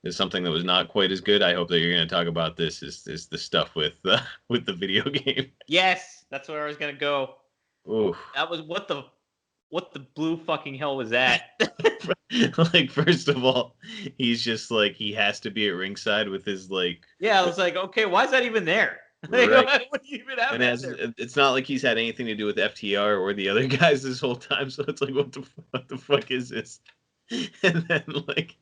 is something that was not quite as good. I hope that you're going to talk about this. Is the stuff with with the video game? Yes, that's where I was gonna go. Ooh. That was what the blue fucking hell was that? Like, first of all, he's just like he has to be at ringside with his like Yeah, I with was like, okay, why is that even there? Like, right. why would you even have And that as there? it's not like he's had anything to do with FTR or the other guys this whole time, so it's like, what the fuck is this? And then like,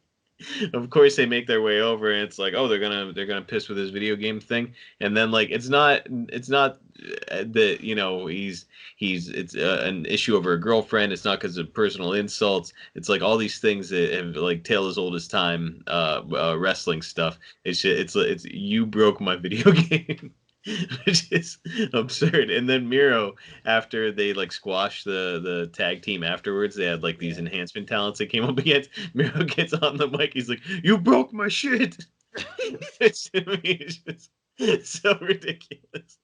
of course they make their way over, and it's like, oh, they're gonna piss with his video game thing, and then like it's not that he's it's an issue over a girlfriend. It's not because of personal insults. It's like all these things that have like tale as old as time, wrestling stuff. It's you broke my video game. Which is absurd. And then Miro, after they like squashed the tag team afterwards, they had like these enhancement talents that came up against. Miro gets on the mic, he's like, "You broke my shit." Which to me is just so ridiculous.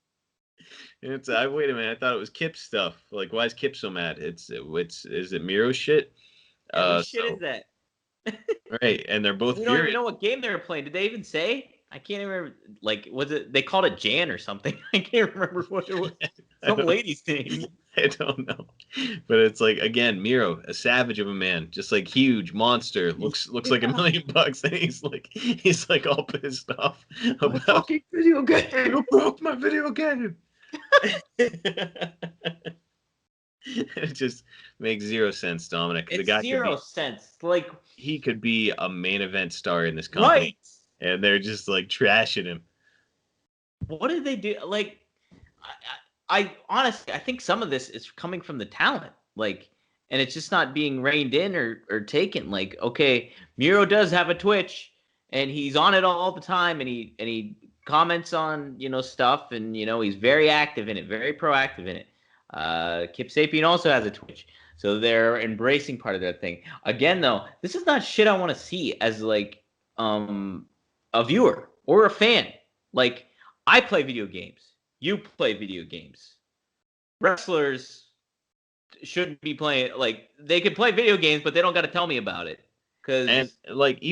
And it's wait a minute, I thought it was Kip's stuff. Like, why is Kip so mad? It's is it Miro shit? Yeah, whose shit is So that? right, and they're both We don't even furious. know what game they were playing. Did they even say? I can't even remember. Like, was it? They called it Jan or something. I can't remember what it was. Some lady's name. I don't know, but it's like again, Miro, a savage of a man, just like huge monster, looks like $1 million, and he's like all pissed off My about fucking video game. you broke my video game. It just makes zero sense, Dominic. The It's guy could zero be sense. Like, he could be a main event star in this company, right? and they're just like trashing him. What did they do? Like, I honestly, I think some of this is coming from the talent. Like, and it's just not being reined in or taken. Like, okay, Miro does have a Twitch, and he's on it all the time, and he comments on stuff, and he's very active in it, very proactive in it. Kip Sapien also has a Twitch, so they're embracing part of that thing. Again, though, this is not shit I want to see as like a viewer or a fan. Like, I play video games. You play video games. Wrestlers shouldn't be playing. Like, they can play video games, but they don't got to tell me about it. And Because like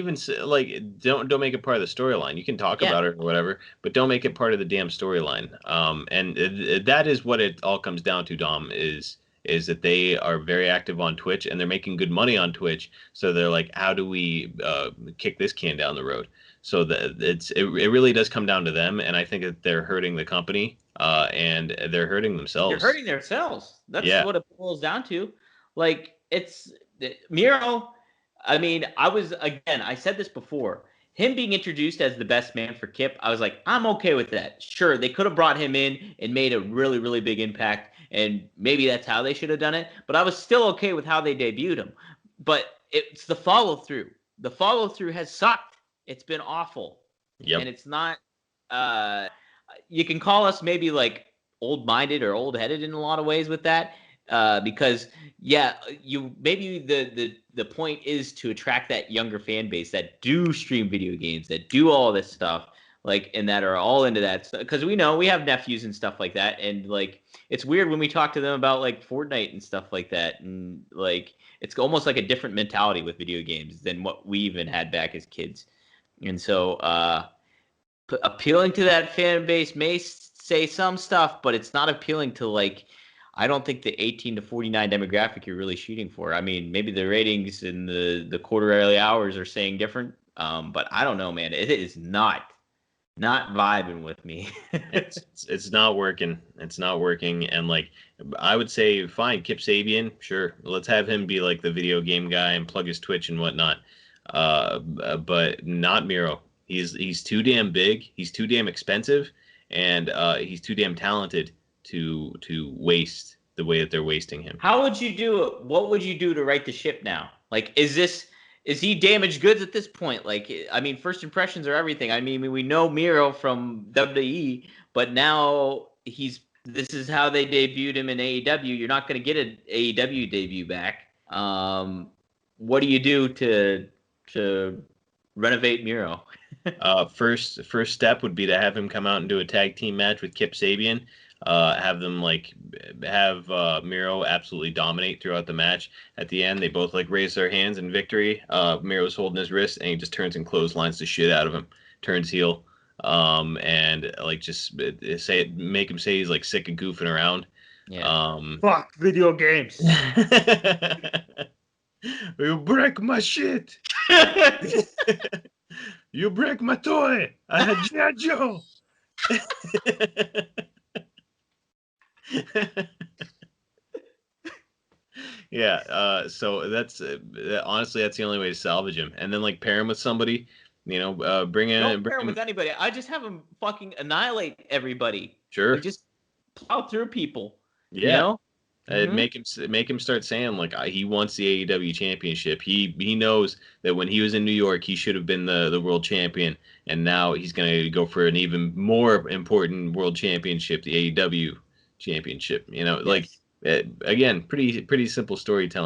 like don't make it part of the storyline. You can talk yeah, about it or whatever, but don't make it part of the damn storyline. And that is what it all comes down to, Dom, is that they are very active on Twitch and they're making good money on Twitch. So they're like, how do we kick this can down the road? So that it really does come down to them, and I think that they're hurting the company, and they're hurting they're themselves. hurting themselves. That's Yeah. what it boils down to. Like, it's Miro. I mean, I said this before. Him being introduced as the best man for Kip, I was like, I'm okay with that. Sure, they could have brought him in and made a really, really big impact, and maybe that's how they should have done it. But I was still okay with how they debuted him. But it's the follow through. The follow through has sucked. It's been awful, and Yep. it's not. Uh, you can call us maybe like old minded or old headed in a lot of ways with that. Because yeah, you maybe the point is to attract that younger fan base that do stream video games, that do all this stuff, like, and that are all into that stuff. Because we know we have nephews and stuff like that, and like it's weird when we talk to them about like Fortnite and stuff like that, and like it's almost like a different mentality with video games than what we even had back as kids. And so appealing to that fan base may say some stuff, but it's not appealing to, like, I don't think the 18 to 49 demographic you're really shooting for. I mean, maybe the ratings in the quarter early hours are saying different, but I don't know, man. It is not vibing with me. It's not working. It's not working. And like I would say, fine, Kip Sabian, sure. Let's have him be like the video game guy and plug his Twitch and whatnot. But not Miro. He's too damn big. He's too damn expensive, and he's too damn talented to waste the way that they're wasting him. How would you do it? What would you do to right the ship now? Like, is he damaged goods at this point? Like, I mean, first impressions are everything. I mean, we know Miro from WWE, but now this is how they debuted him in AEW. You're not going to get an AEW debut back. What do you do to renovate Miro? First step would be to have him come out and do a tag team match with Kip Sabian. have them like have Miro absolutely dominate throughout the match. At the end, they both like raise their hands in victory. Miro's holding his wrist, and he just turns and clotheslines the shit out of him. Turns heel, and like just make him say he's like sick of goofing around. Yeah. Fuck video games. You break my shit. You break my toy. I had G.I. Joe. Yeah, so that's honestly that's the only way to salvage him, and then like pair him with somebody, bring Don't bring pair him him. with anybody. I just have him fucking annihilate everybody. Sure. Like, just plow through people. Yeah. You know? Make him start saying like he wants the AEW championship. He knows that when he was in New York, he should have been the world champion, and now he's gonna go for an even more important world championship, the AEW championship. Yes. Like again, pretty simple storytelling.